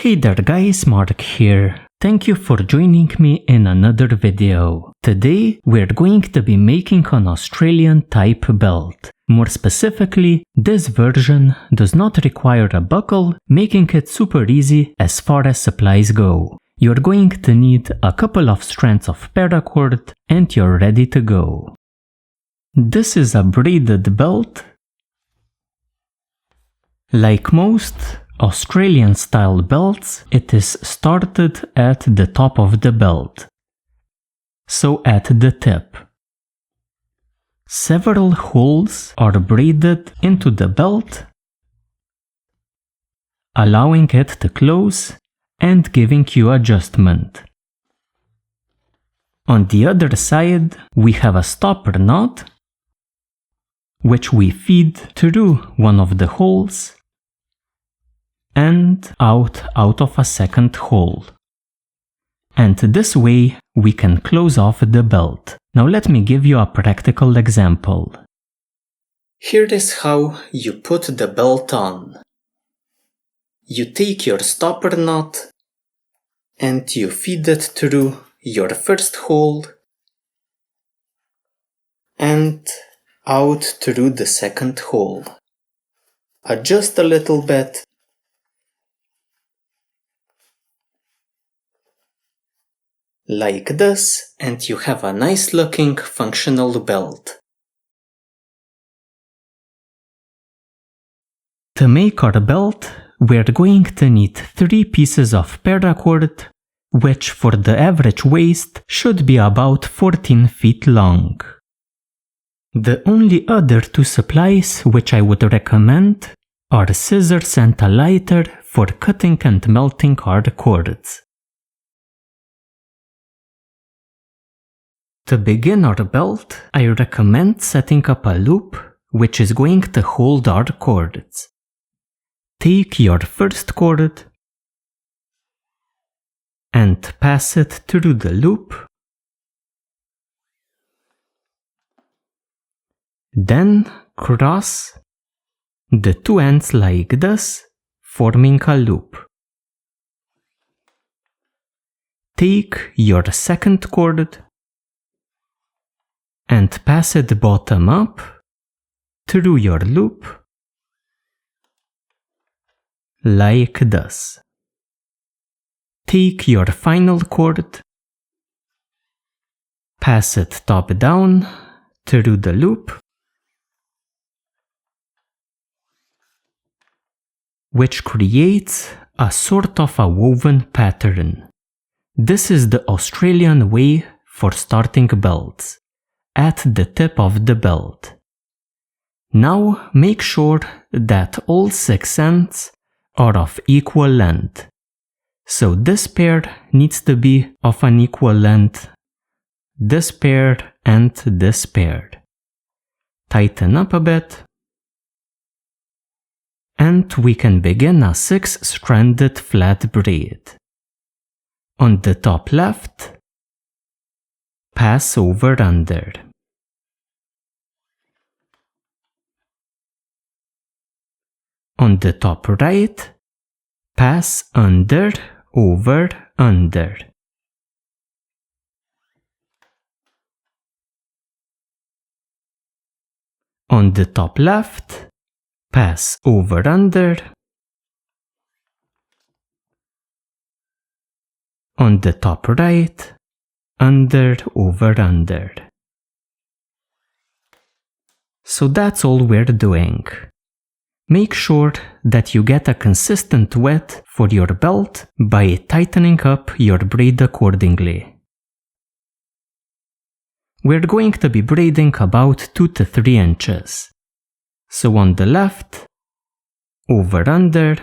Hey there guys, Mark here. Thank you for joining me in another video. Today we're going to be making an Australian type belt. More specifically, this version does not require a buckle, making it super easy as far as supplies go. You're going to need a couple of strands of paracord and you're ready to go. This is a braided belt. Like most Australian style belts, it is started at the top of the belt, so at the tip. Several holes are braided into the belt, allowing it to close and giving you adjustment. On the other side, we have a stopper knot, which we feed through one of the holes and out of a second hole. And this way we can close off the belt. Now let me give you a practical example. Here is how you put the belt on. You take your stopper knot and you feed it through your first hole and out through the second hole. Adjust a little bit like this, and you have a nice looking functional belt. To make our belt, we're going to need 3 pieces of paracord, which for the average waist should be about 14 feet long. The only other 2 supplies which I would recommend are scissors and a lighter for cutting and melting our cords. To begin our belt, I recommend setting up a loop which is going to hold our cords. Take your first cord and pass it through the loop. Then cross the 2 ends like this, forming a loop. Take your second cord and pass it bottom up through your loop like this. Take your final cord, pass it top down through the loop, which creates a sort of a woven pattern. This is the Australian way for starting belts, at the tip of the belt. Now make sure that all 6 ends are of equal length. So this pair needs to be of an equal length, this pair and this pair. Tighten up a bit, and we can begin a 6-stranded flat braid. On the top left, pass over under. On the top right, pass under, over, under. On the top left, pass over under. On the top right, under, over, under. So that's all we're doing. Make sure that you get a consistent width for your belt by tightening up your braid accordingly. We're going to be braiding about 2 to 3 inches. So on the left, over under.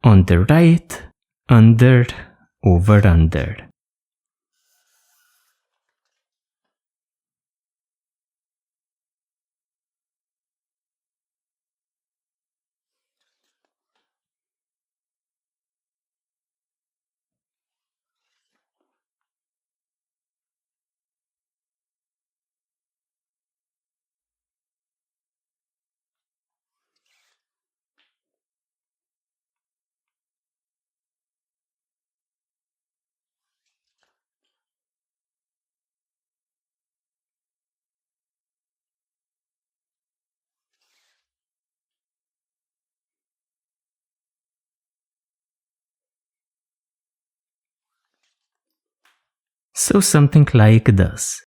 On the right, under, over, under. So something like this.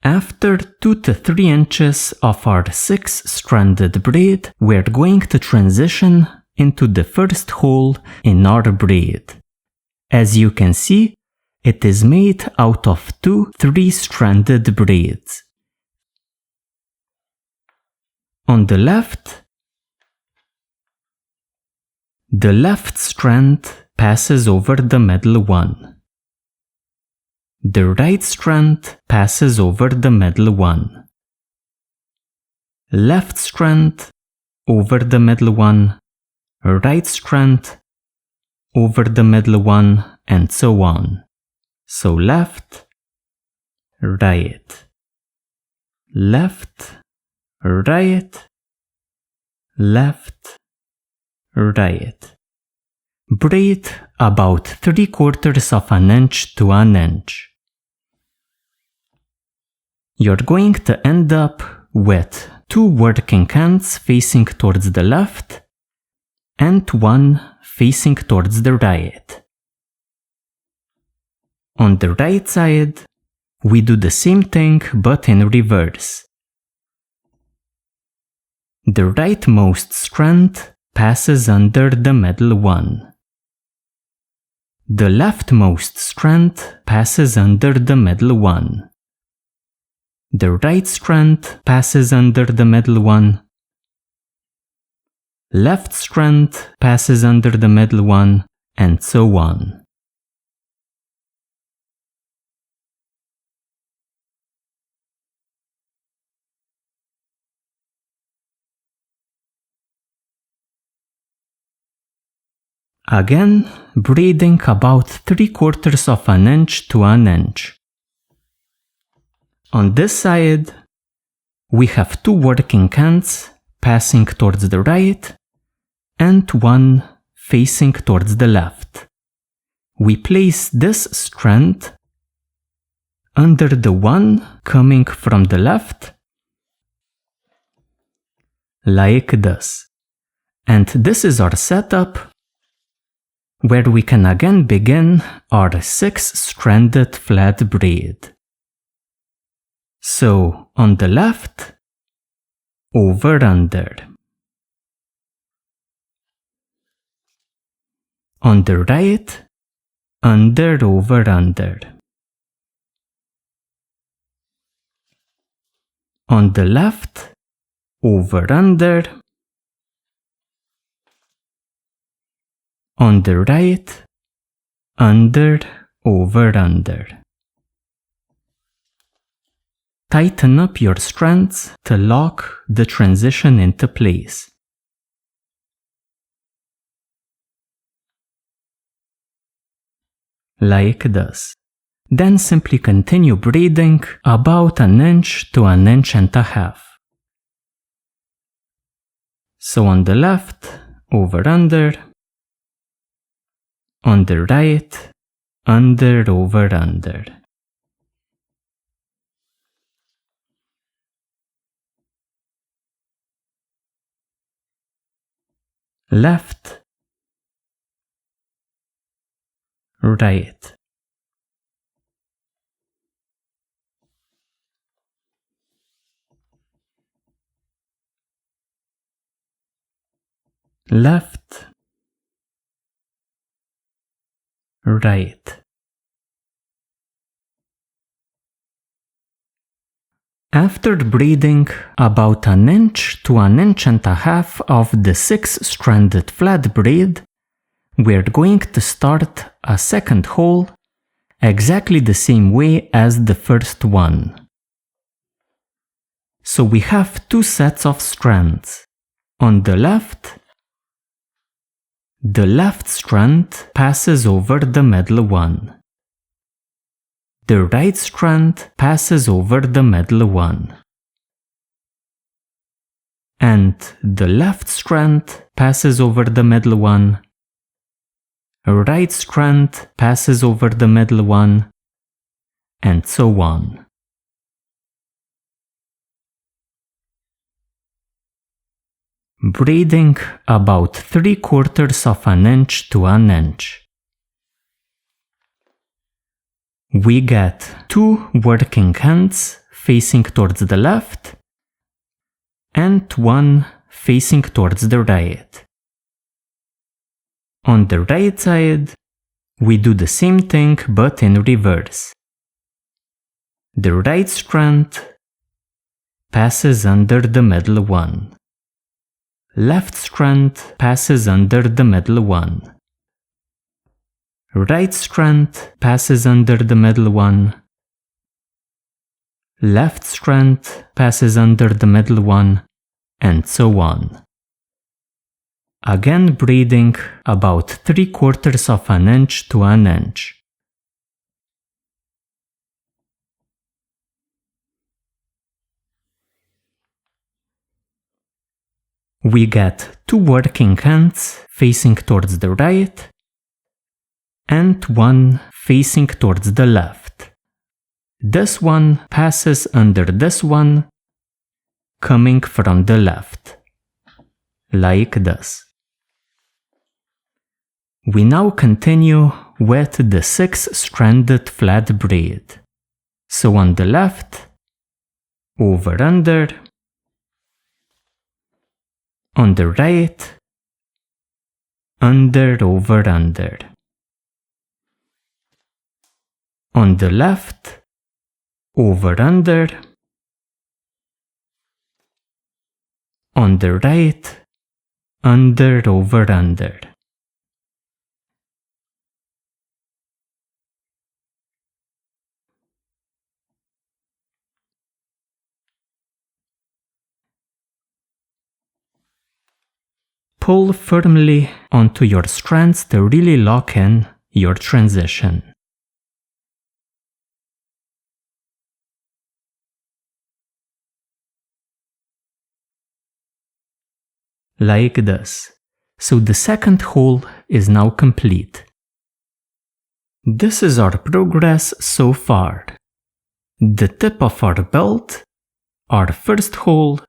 After 2 to 3 inches of our 6-stranded braid, we're going to transition into the first hole in our braid. As you can see, it is made out of 2 3-stranded braids. On the left strand passes over the middle one. The right strand passes over the middle one. Left strand over the middle one. Right strand over the middle one, and so on. So left, right, left, right, left, right. Braid about 3/4 of an inch to an inch. You're going to end up with 2 working ends facing towards the left and 1 facing towards the right. On the right side, we do the same thing but in reverse. The rightmost strand passes under the middle one. The leftmost strand passes under the middle one. The right strand passes under the middle one. Left strand passes under the middle one, and so on. Again, braiding about 3/4 of an inch to an inch. On this side, we have 2 working ends passing towards the right and 1 facing towards the left. We place this strand under the one coming from the left, like this. And this is our setup, where we can again begin our 6-stranded flat braid. So, on the left, over under. On the right, under over under. On the left, over under. On the right, under over under. Tighten up your strands to lock the transition into place. Like this. Then simply continue braiding about an inch to an inch and a half. So on the left, over under. On the right, under over under. Left, right. Left, right. After braiding about an inch to an inch and a half of the 6-stranded flat braid, we're going to start a second hole exactly the same way as the first one. So we have 2 sets of strands. On the left strand passes over the middle one. The right strand passes over the middle one. And the left strand passes over the middle one. Right strand passes over the middle one, and so on. Braiding about 3/4 of an inch to an inch. we get 2 working hands facing towards the left and 1 facing towards the right. On the right side, we do the same thing but in reverse. The right strand passes under the middle one. Left strand passes under the middle one. Right strand passes under the middle one. Left strand passes under the middle one, and so on. Again braiding about 3/4 of an inch to an inch. We get 2 working hands facing towards the right and 1 facing towards the left. This one passes under this one, coming from the left, like this. We now continue with the 6-stranded flat braid. So on the left, over under, on the right, under over under. On the left, over under. On the right, under over under. Pull firmly onto your strands to really lock in your transition. Like this. So the second hole is now complete. This is our progress so far. The tip of our belt, our first hole,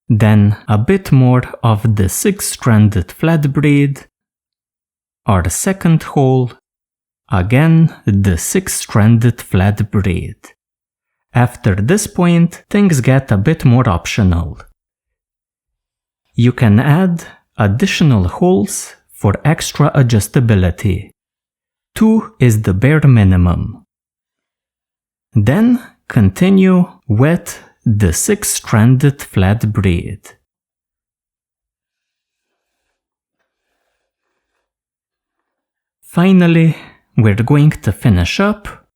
then a bit more of the 6-stranded flat braid, our second hole, again the 6-stranded flat braid. After this point, things get a bit more optional. You can add additional holes for extra adjustability. 2 is the bare minimum. Then continue with the 6-stranded flat braid. Finally, we're going to finish up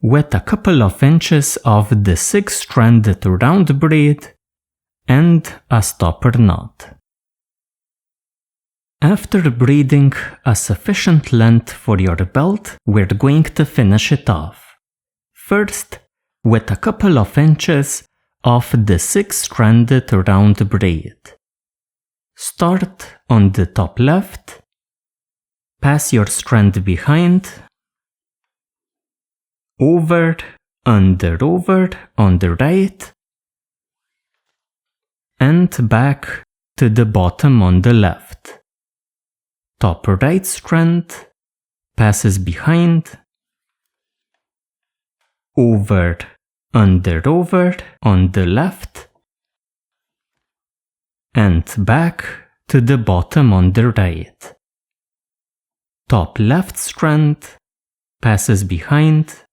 with a couple of inches of the 6-stranded round braid and a stopper knot. After braiding a sufficient length for your belt, we're going to finish it off. First, with a couple of inches of the 6-stranded round braid. Start on the top left, pass your strand behind, over, under over on the right, and back to the bottom on the left. Top right strand passes behind, over, under over on the left, and back to the bottom on the right. Top left strand passes behind,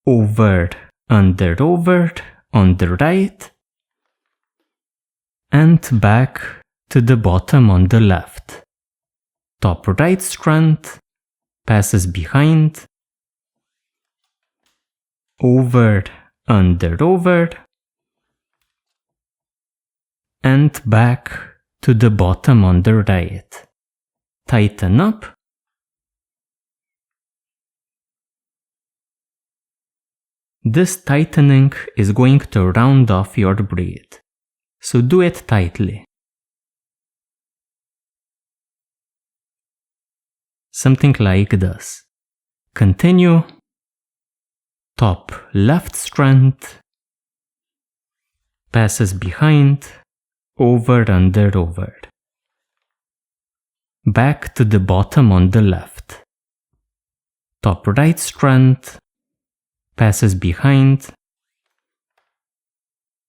over, under over on the right, and back to the bottom on the left. Top right strand passes behind, over, under over, and back to the bottom on the right. Tighten up. This tightening is going to round off your braid, so do it tightly. Something like this. Continue. Top left strand passes behind, over, under, over. Back to the bottom on the left. top right strand, passes behind,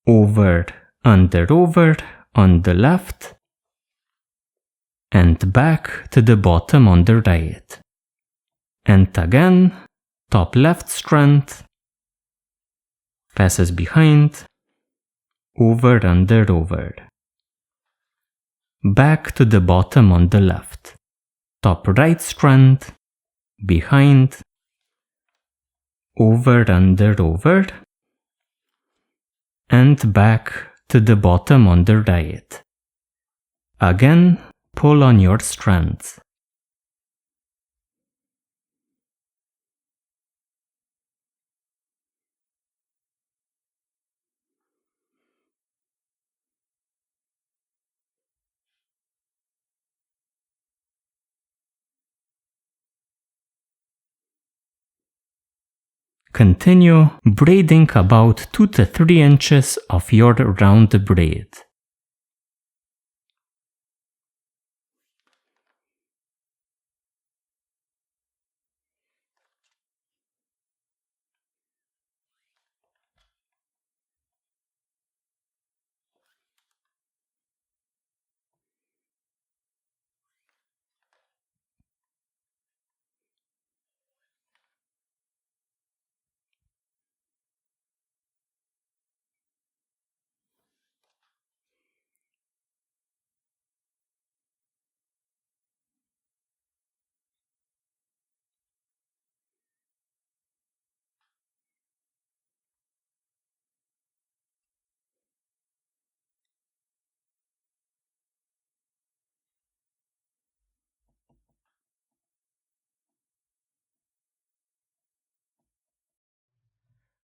over, under, over on the left, and back to the bottom on the right. And again, top left strand, passes behind, over, under, over. Back to the bottom on the left. Top right strand, behind, over, under, over, and back to the bottom on the right. Again, pull on your strands. Continue braiding about 2 to 3 inches of your round braid.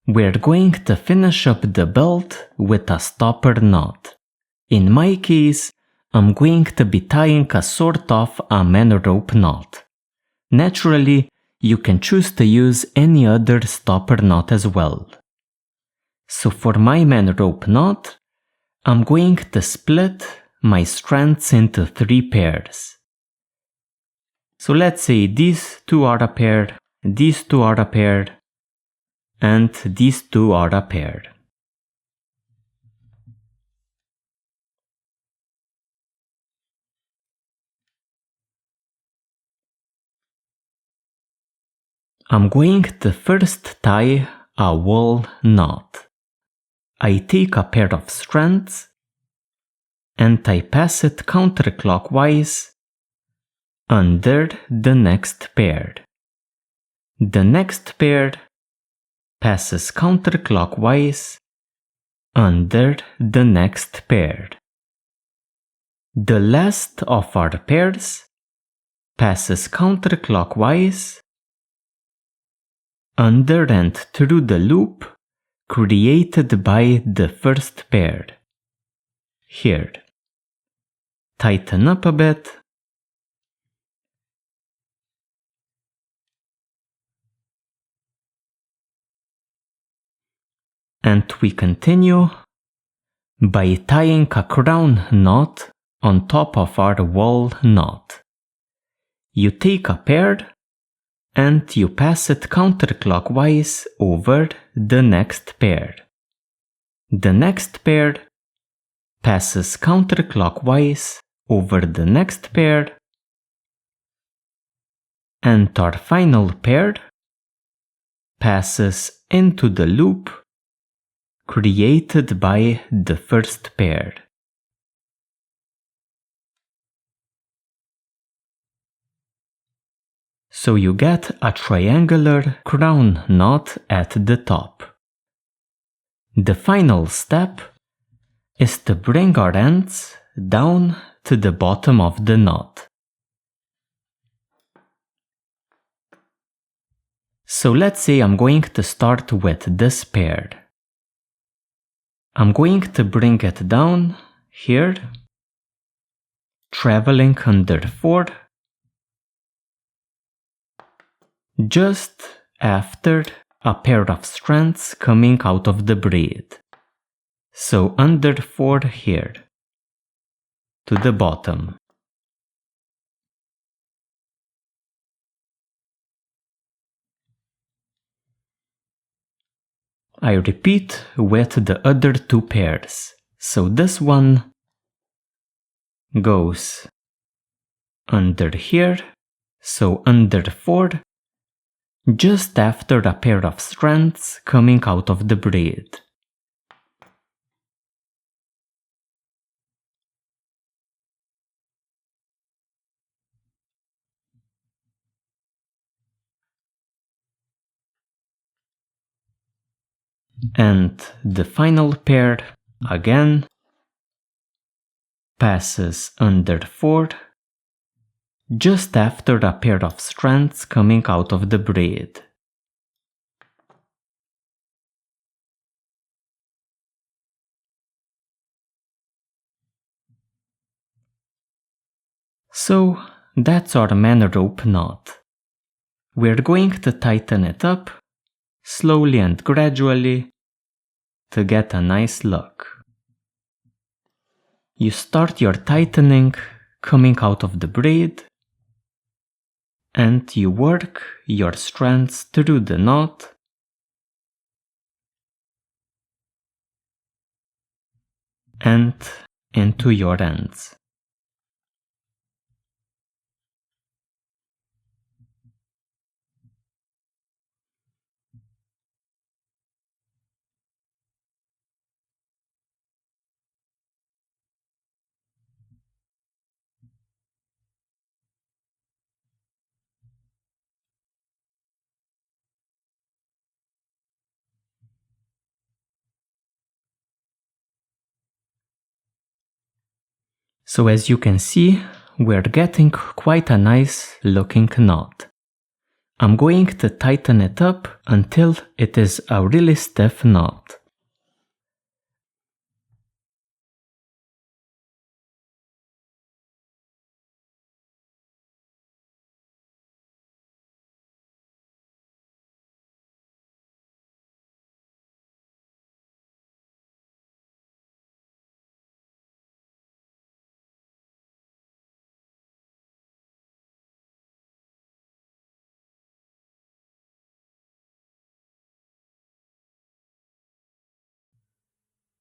We're going to finish up the belt with a stopper knot. In my case, I'm going to be tying a sort of a man rope knot. Naturally, you can choose to use any other stopper knot as well. So for my man rope knot, I'm going to split my strands into 3 pairs. So let's say these 2 are a pair, these 2 are a pair, and these 2 are a pair. I'm going to first tie a wool knot. I take a pair of strands and I pass it counterclockwise under the next pair. The next pair passes counterclockwise under the next pair. The last of our pairs passes counterclockwise under and through the loop created by the first pair. Here. Tighten up a bit. And we continue by tying a crown knot on top of our wool knot. You take a pair and you pass it counterclockwise over the next pair. The next pair passes counterclockwise over the next pair, and our final pair passes into the loop created by the first pair. So you get a triangular crown knot at the top. The final step is to bring our ends down to the bottom of the knot. So let's say I'm going to start with this pair. I'm going to bring it down here, traveling under 4, just after a pair of strands coming out of the braid. So under 4 here, to the bottom. I repeat with the other two pairs. So this one goes under here, so under 4, just after a pair of strands coming out of the braid. And the final pair, again, passes under 4, just after a pair of strands coming out of the braid. So that's our man rope knot. We're going to tighten it up, slowly and gradually, to get a nice look. You start your tightening coming out of the braid, and you work your strands through the knot and into your ends. So as you can see, we're getting quite a nice looking knot. I'm going to tighten it up until it is a really stiff knot.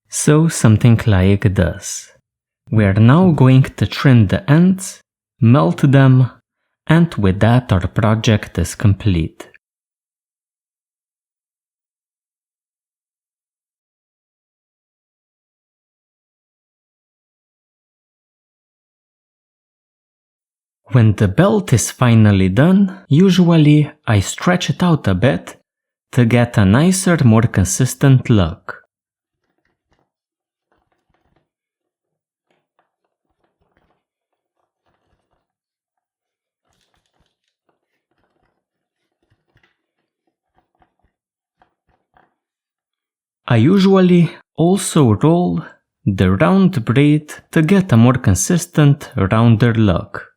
So something like this. We are now going to trim the ends, melt them, and with that our project is complete. When the belt is finally done, usually I stretch it out a bit to get a nicer, more consistent look. I usually also roll the round braid to get a more consistent, rounder look.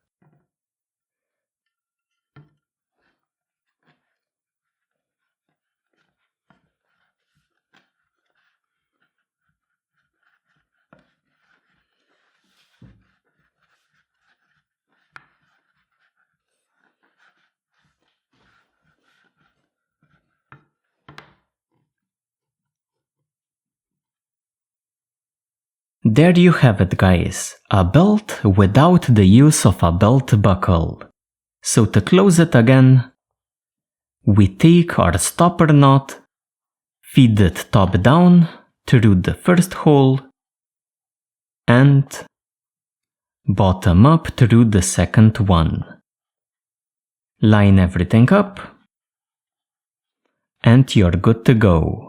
There you have it, guys, a belt without the use of a belt buckle. So to close it again, we take our stopper knot, feed it top down through the first hole, and bottom up through the second one. Line everything up, and you're good to go.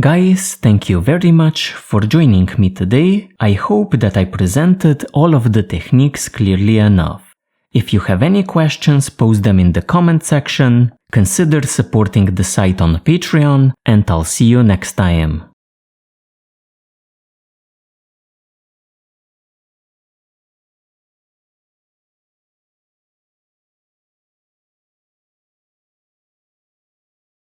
Guys, thank you very much for joining me today. I hope that I presented all of the techniques clearly enough. If you have any questions, post them in the comment section. Consider supporting the site on Patreon, and I'll see you next time.